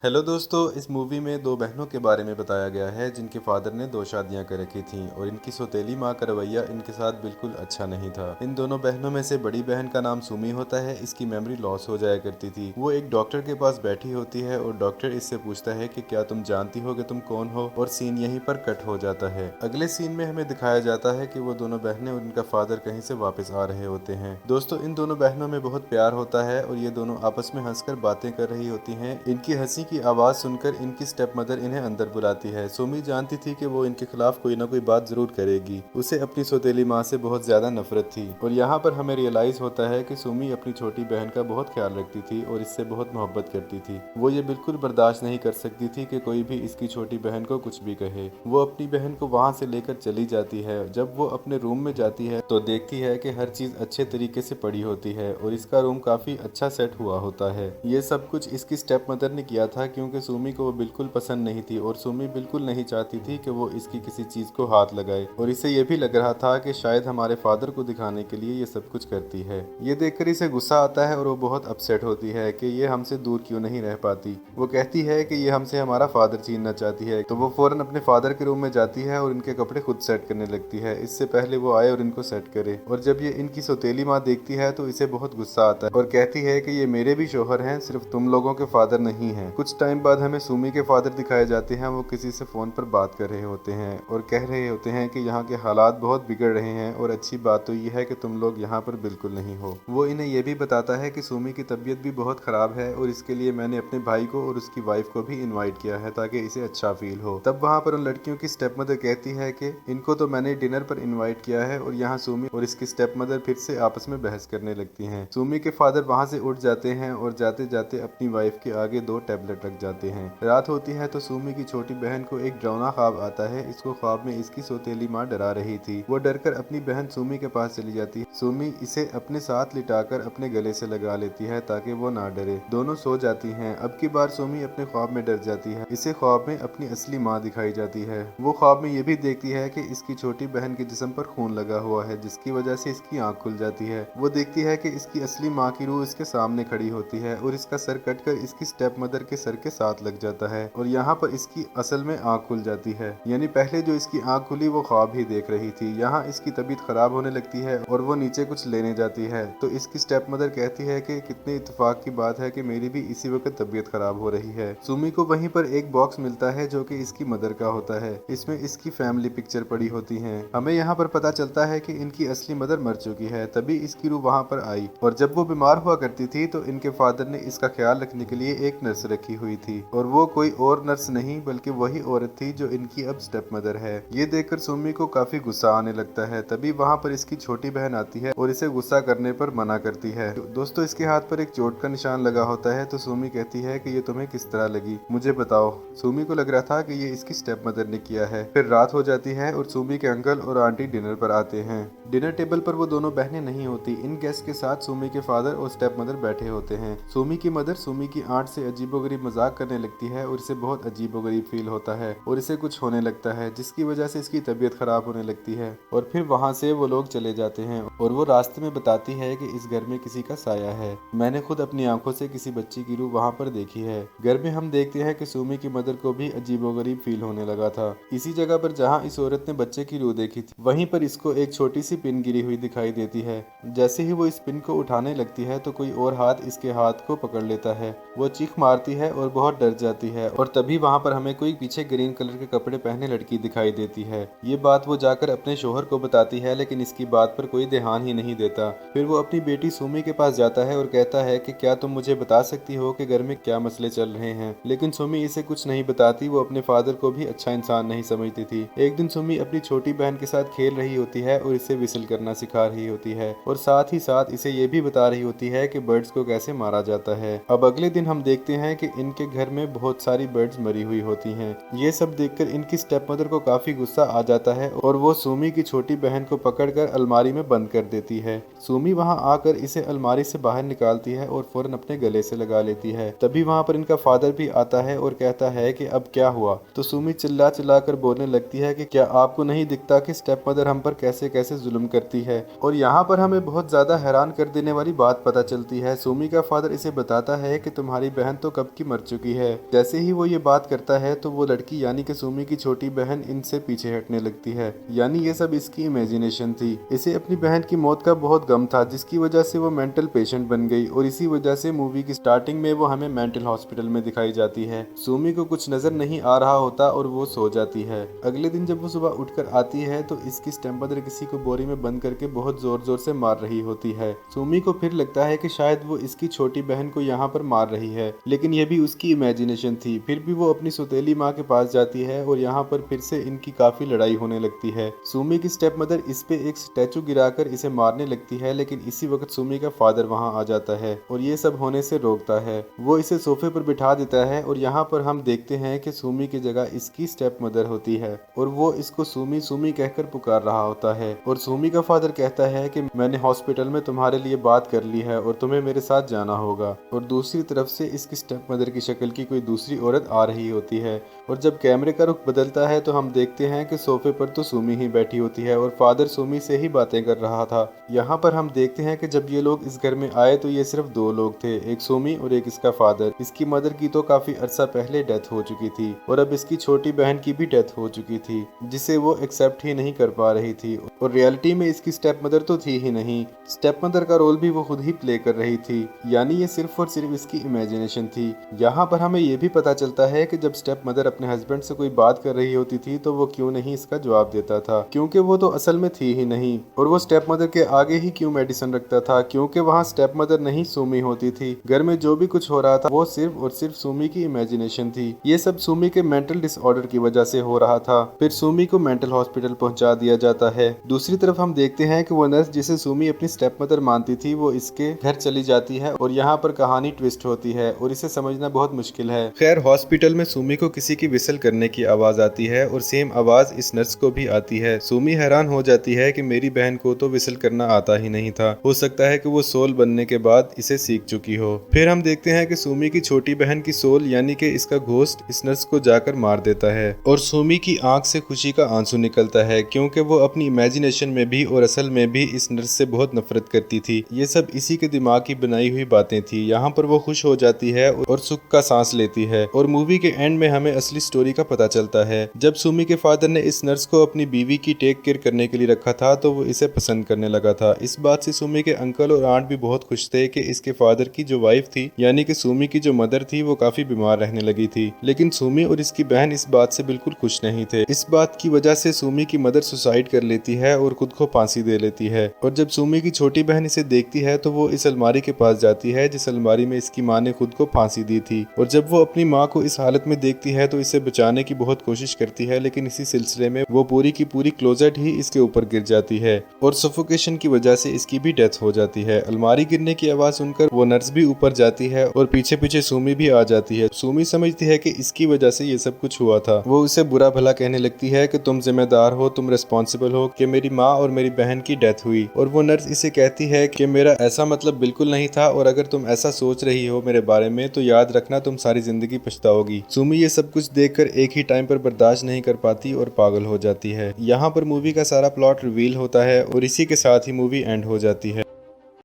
Hello दोस्तों, इस movie में दो बहनों के बारे में बताया गया है जिनके फादर ने दो शादियां कर रखी थीं और इनकी सौतेली माँ का रवैया इनके साथ बिल्कुल अच्छा नहीं था। इन दोनों बहनों में से बड़ी बहन का नाम सुमी होता है। इसकी मेमोरी लॉस हो जाया करती थी। वो एक डॉक्टर के पास बैठी होती है और डॉक्टर इससे पूछता है कि क्या तुम जानती हो कि तुम कौन हो, और सीन यहीं पर कट हो जाता है। अगले सीन में हमें दिखाया जाता है कि वो दोनों बहनें और इनका फादर कहीं से वापस आ रहे होते हैं। दोस्तों, इन दोनों बहनों में बहुत प्यार होता है और ये दोनों आपस में हंसकर बातें कर रही होती हैं। इनकी हंसी की आवाज सुनकर इनकी स्टेप मदर इन्हें अंदर बुलाती है। सुमी जानती थी कि वो इनके खिलाफ कोई ना कोई बात जरूर करेगी। उसे अपनी सौतेली माँ से बहुत ज्यादा नफरत थी और यहाँ पर हमें रियलाइज होता है कि सुमी अपनी छोटी बहन का बहुत ख्याल रखती थी और इससे बहुत मोहब्बत करती थी। वो ये बिल्कुल बर्दाश्त नहीं कर सकती थी कि कोई भी इसकी छोटी बहन को कुछ भी कहे। वो अपनी बहन को वहाँ से लेकर चली जाती है। जब वो अपने रूम में जाती है तो देखती है कि हर चीज अच्छे तरीके से पड़ी होती है और इसका रूम काफी अच्छा सेट हुआ होता है। ये सब कुछ इसकी स्टेप मदर ने किया था क्योंकि सुमी को वो बिल्कुल पसंद नहीं थी और सुमी बिल्कुल नहीं चाहती थी कि वो इसकी किसी चीज को हाथ लगाए, और इसे ये भी लग रहा था कि शायद हमारे फादर को दिखाने के लिए ये सब कुछ करती है। ये देखकर इसे गुस्सा आता है और वो बहुत अपसेट होती है कि ये हमसे दूर क्यों नहीं रह पाती। वो कहती है कि ये हमसे हमारा फादर छीनना चाहती है, तो वो फौरन अपने फादर के रूम में जाती है और इनके कपड़े खुद सेट करने लगती है, इससे पहले वो आए और इनको सेट करे। और जब ये इनकी सौतेली माँ देखती है तो इसे बहुत गुस्सा आता है और कहती है कि ये मेरे भी शोहर हैं, सिर्फ तुम लोगों के फादर नहीं हैं। कुछ टाइम बाद हमें सुमी के फादर दिखाए जाते हैं। वो किसी से फोन पर बात कर रहे होते हैं और कह रहे होते हैं कि यहाँ के हालात बहुत बिगड़ रहे हैं और अच्छी बात तो ये है कि तुम लोग यहाँ पर बिल्कुल नहीं हो। वो इन्हें ये भी बताता है कि सुमी की तबीयत भी बहुत खराब है और इसके लिए मैंने अपने भाई को और उसकी वाइफ को भी इनवाइट किया है ताकि इसे अच्छा फील हो। तब वहाँ पर उन लड़कियों की स्टेप मदर कहती है कि इनको तो मैंने डिनर पर इन्वाइट किया है, और यहाँ सुमी और इसकी स्टेप मदर फिर से आपस में बहस करने लगती हैं। सुमी के फादर वहाँ से उठ जाते हैं और जाते जाते अपनी वाइफ के आगे दो टैबलेट रख जाते हैं। रात होती है तो सुमी की छोटी बहन को एक डरावना ख्वाब आता है। इसको ख्वाब में इसकी सौतेली माँ डरा रही थी। वो डरकर अपनी बहन सुमी के पास चली जाती है। सुमी इसे अपने साथ लिटाकर अपने गले से लगा लेती है ताकि वो ना डरे। दोनों सो जाती हैं। अब की बार सुमी अपने ख्वाब में डर जाती है। इसे ख्वाब में अपनी असली माँ दिखाई जाती है। वो ख्वाब में ये भी देखती है कि इसकी छोटी बहन के जिस्म पर खून लगा हुआ है, जिसकी वजह से इसकी आंख खुल जाती है। वो देखती है कि इसकी असली माँ की रूह इसके सामने खड़ी होती है और इसका सर कटकर इसकी स्टेप मदर के सर के साथ लग जाता है और यहाँ पर इसकी असल में आंख खुल जाती है। यानी पहले जो इसकी आंख खुली वो ख्वाब ही देख रही थी। यहाँ इसकी तबीयत खराब होने लगती है और वो नीचे कुछ लेने जाती है तो इसकी स्टेप मदर कहती है कि कितने इत्तेफाक की बात है कि मेरी भी इसी वक्त तबीयत खराब हो रही है। सुमी को वहीं पर एक बॉक्स मिलता है जो कि इसकी मदर का होता है। इसमें इसकी फैमिली पिक्चर पड़ी होती है। हमें यहाँ पर पता चलता है कि इनकी असली मदर मर चुकी है, तभी इसकी रूह वहाँ पर आई। और जब वो बीमार हुआ करती थी तो इनके फादर ने इसका ख्याल रखने के लिए एक नर्स रखी हुई थी, और वो कोई और नर्स नहीं बल्कि वही औरत थी जो इनकी अब स्टेप मदर है। ये देखकर सुमी को काफी गुस्सा आने लगता है। तभी वहाँ पर इसकी छोटी बहन आती है और इसे गुस्सा करने पर मना करती है। दोस्तों, इसके हाथ पर एक चोट का निशान लगा होता है तो सुमी कहती है कि ये तुम्हें किस तरह लगी, मुझे बताओ। सुमी को लग रहा था कि ये इसकी स्टेप मदर ने किया है। फिर रात हो जाती है और सुमी के अंकल और आंटी डिनर पर आते हैं। डिनर टेबल पर वो दोनों बहनें नहीं होती। इन गेस्ट के साथ सुमी के फादर और स्टेप मदर बैठे होते हैं। सुमी की मदर सुमी की आंट से अजीबोगरीब मजाक करने लगती है और इसे बहुत अजीबोगरीब फील होता है और इसे कुछ होने लगता है जिसकी वजह से इसकी तबीयत खराब होने लगती है। और फिर वहाँ से वो लोग चले जाते हैं और वो रास्ते में बताती है कि इस घर में किसी का साया है। मैंने खुद अपनी आंखों से किसी बच्ची की रूह वहाँ पर देखी है। घर में हम देखते हैं कि सुमी की मदर को भी अजीबोगरीब फील होने लगा था। इसी जगह पर जहाँ इस औरत ने बच्चे की रूह देखी थी वहीं पर इसको एक छोटी सी पिन गिरी हुई दिखाई देती है। जैसे ही वो इस पिन को उठाने लगती है तो कोई और हाथ इसके हाथ को पकड़ लेता है। वो चीख मारती है और बहुत डर जाती है और तभी वहाँ पर हमें कोई पीछे ग्रीन कलर के कपड़े पहने लड़की दिखाई देती है। ये बात वो जाकर अपने शोहर को बताती है लेकिन इसकी बात पर कोई ध्यान ही नहीं देता। फिर वो अपनी बेटी सुमी के पास जाता है और कहता है कि क्या तुम मुझे बता सकती हो कि घर में क्या मसले चल रहे हैं। लेकिन सुमी इसे कुछ नहीं बताती। वो अपने फादर को भी अच्छा इंसान नहीं समझती थी। एक दिन सुमी अपनी छोटी बहन के साथ खेल रही होती है और इसे विसल करना सिखा रही होती है और साथ ही साथ इसे ये भी बता रही होती है कि बर्ड्स को कैसे मारा जाता है। अब अगले दिन हम देखते हैं कि इनके घर में बहुत सारी बर्ड्स मरी हुई होती हैं। ये सब देखकर इनकी स्टेप मदर को काफी गुस्सा आ जाता है और वो सुमी की छोटी बहन को पकड़कर अलमारी में बंद कर देती है। सुमी वहां आकर इसे अलमारी से बाहर निकालती है और फौरन अपने गले से लगा लेती है। तभी वहां पर इनका फादर भी आता है और कहता है कि अब क्या हुआ। तो सुमी चिल्ला चिल्ला कर बोलने लगती है कि क्या आपको नहीं दिखता कि स्टेप मदर हम पर कैसे कैसे जुल्म करती है। और यहाँ पर हमें बहुत ज्यादा हैरान कर देने वाली बात पता चलती है। सुमी का फादर इसे बताता है कि तुम्हारी बहन तो कब की मर चुकी है। जैसे ही वो ये बात करता है तो वो लड़की यानी कि सुमी की छोटी बहन इनसे पीछे हटने लगती है, यानी ये सब इसकी इमेजिनेशन थी। इसे अपनी बहन की मौत का बहुत गम था, जिसकी वजह से वो मेंटल पेशेंट बन गई और इसी वजह से मूवी की स्टार्टिंग में वो हमें मेंटल हॉस्पिटल में दिखाई जाती है। सुमी को कुछ नजर नहीं आ रहा होता और वो सो जाती है। अगले दिन जब वो सुबह उठकर आती है तो इसकी स्टेप मदर किसी को बोरी में बंद करके बहुत जोर जोर से मार रही होती है। सुमी को फिर लगता है कि शायद वो इसकी छोटी बहन को यहाँ पर मार रही है, लेकिन ये भी उसकी इमेजिनेशन थी। फिर भी वो अपनी सौतेली माँ के पास जाती है और यहाँ पर फिर से इनकी काफी लड़ाई होने लगती है। सुमी की स्टेप मदर इस पे एक स्टैचू गिराकर इसे मारने लगती है, लेकिन इसी वक्त सुमी का फादर वहाँ आ जाता है और ये सब होने से रोकता है। वो इसे सोफे पर बिठा देता है और यहाँ पर हम देखते हैं कि सुमी की जगह इसकी स्टेप मदर होती है और वो इसको सुमी सुमी कहकर पुकार रहा होता है। और सुमी का फादर कहता है कि मैंने हॉस्पिटल में तुम्हारे लिए बात कर ली है और तुम्हें मेरे साथ जाना होगा। और दूसरी तरफ से इसकी स्टेप मदर की शक्ल की कोई दूसरी औरत आ रही होती है और जब कैमरे का रुख बदलता है तो हम देखते हैं कि सोफे पर तो सुमी ही बैठी होती है और फादर सुमी से ही बातें कर रहा था। यहाँ पर हम देखते हैं कि जब ये लोग इस घर में आए तो ये सिर्फ दो लोग थे, एक सुमी और एक इसका फादर। इसकी मदर की तो काफी अरसा पहले डेथ हो चुकी थी और अब इसकी छोटी बहन की भी डेथ हो चुकी थी, जिसे वो एक्सेप्ट ही नहीं कर पा रही थी। और रियलिटी में इसकी स्टेप मदर तो थी ही नहीं, स्टेप मदर का रोल भी वो खुद ही प्ले कर रही थी, यानी ये सिर्फ और सिर्फ इसकी इमेजिनेशन थी। यहाँ पर हमें ये भी पता चलता है कि जब स्टेप मदर अपने हस्बैंड से कोई बात कर रही होती थी तो वो क्यों नहीं इसका जवाब देता था, क्योंकि वो तो असल में थी ही नहीं। और वो स्टेप मदर के आगे ही क्यों मेडिसिन रखता था, क्योंकि वहाँ स्टेप मदर नहीं सुमी होती थी। घर में जो भी कुछ हो रहा था वो सिर्फ और सिर्फ सुमी की इमेजिनेशन थी। ये सब सुमी के मेंटल डिसऑर्डर की वजह से हो रहा था। फिर सुमी को मेंटल हॉस्पिटल पहुंचा दिया जाता है। दूसरी तरफ हम देखते हैं कि वो नर्स जिसे सुमी अपनी स्टेप मदर मानती थी वो इसके घर चली जाती है और यहाँ पर कहानी ट्विस्ट होती है और इसे समझना बहुत मुश्किल है। खैर हॉस्पिटल में सुमी को किसी की विसल करने की आवाज आती है और सेम आवाज इस नर्स को भी आती है। सुमी हैरान हो जाती है कि मेरी बहन को तो विसल करना आता ही नहीं था, हो सकता है कि वो सोल बनने के बाद इसे सीख चुकी हो। फिर हम देखते हैं कि सुमी की छोटी बहन की सोल यानी कि इसका घोस्ट इस नर्स को जाकर मार देता है और सुमी की आंख से खुशी का आंसू निकलता है, क्योंकि वो अपनी इमेजिनेशन में भी और असल में भी इस नर्स से बहुत नफरत करती थी। ये सब इसी के दिमाग की बनाई हुई बातें थी। यहाँ पर वो खुश हो जाती है और सुख का सांस लेती है और मूवी के एंड में हमें असली स्टोरी का पता चलता है। जब सुमी के फादर ने इस नर्स को अपनी बीवी की टेक केयर करने के लिए रखा था तो वो इसे पसंद करने लगा था। इस बात से सुमी के अंकल और आंट भी बहुत खुश थे कि इसके फादर की जो वाइफ थी यानी कि सुमी की जो मदर थी वो काफी बीमार रहने लगी थी, लेकिन सुमी और इसकी बहन इस बात से बिल्कुल खुश नहीं थे। इस बात की वजह से सुमी की मदर सुसाइड कर लेती है और खुद को फांसी दे लेती है। और जब सुमी की छोटी बहन इसे देखती है तो वो इस अलमारी के पास जाती है जिस अलमारी में इसकी माँ ने खुद को फांसी दी थी। और जब वो अपनी माँ को इस हालत में देखती है तो इसे बचाने की बहुत कोशिश करती है, लेकिन इसी सिलसिले में वो पूरी की पूरी क्लोजेट ही इसके ऊपर गिर जाती है और सफोकेशन की वजह से इसकी भी डेथ हो जाती है। अलमारी गिरने की आवाज सुनकर वो नर्स भी ऊपर जाती है और पीछे पीछे सुमी भी आ जाती है। सुमी समझती है कि इसकी वजह से ये सब कुछ हुआ था। वो उसे बुरा भला कहने लगती है कि तुम जिम्मेदार हो, तुम रिस्पॉन्सिबल हो कि मेरी माँ और मेरी बहन की डेथ हुई। और वो नर्स इसे कहती है कि मेरा ऐसा मतलब बिल्कुल नहीं था और अगर तुम ऐसा सोच रही हो मेरे बारे में तो याद रखना तुम सारी जिंदगी पछताओगी। सुमी ये सब कुछ देखकर एक ही टाइम पर बर्दाश्त नहीं कर पाती और पागल हो जाती है। यहाँ पर मूवी का सारा प्लॉट रिवील होता है और इसी के साथ ही मूवी एंड हो जाती है।